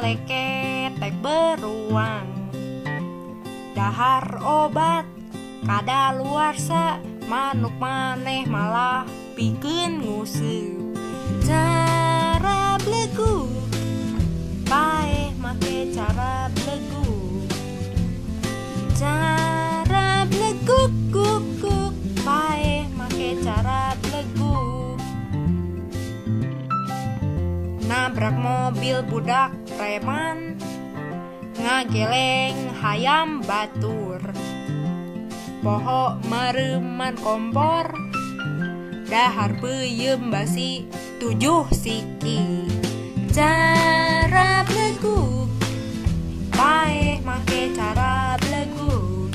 ngaleket tek beruang. Dahar obat kadaluarsa manuk maneh malah pikeun nguseup. Cara blegu paeh make cara blegu. Cara bleguk guk guk paeh make cara bleguk. Nabrak mobil budak preman ngageleng hayam batur. Poho mereuman kompor dahar peuyeum basi 7 siki. Cara bleguk paeh make cara bleguk.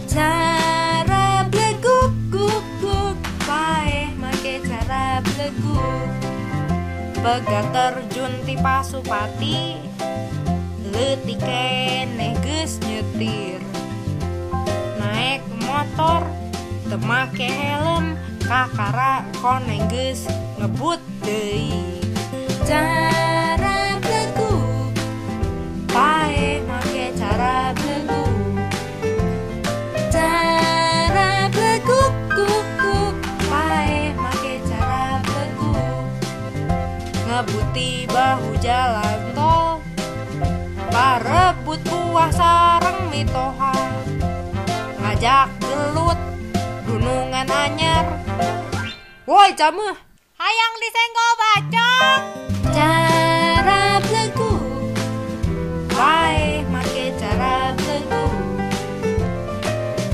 Cara bleguk guk guk paeh make cara bleguk. Pegat terjun ti Pasupati leutik keneh geus nyetir. Naek motor teu make helm kakara koneng geus ngebut deui. Cara bleguk paeh make cara bleguk. Cara bleguk guk guk paeh make cara bleguk. Ngebuti bahu jalan tol parebut buah sareng mitoha. Ngajak gelut gunungan anyar. Woi cameuh, hayang disenggol bacok. Cara bleguk paeh make cara bleguk.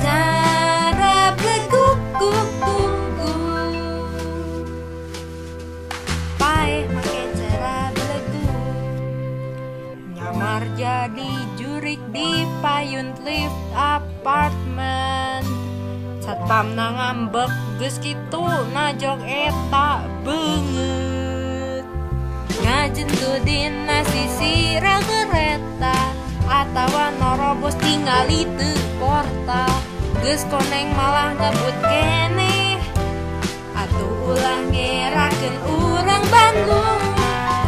Cara bleguk guk guk guk paeh make cara bleguk. Nyamar jadi jurik di payun lift apartemen. Satpamna ngambek geus kitu najog eta beungeut. Ngajentul dina sisi rel kereta atawa norobos tingali teu portal. Geus koneng malah ngebut keneh atuh ulah ngerakeun urang Bandung.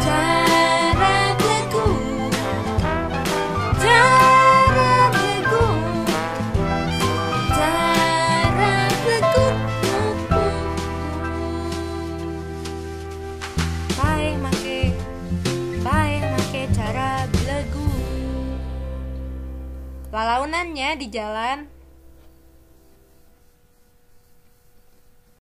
Cara bleguk, cara bleguk, cara bleguk paeh make cara bleguk. Lalaunannya di jalan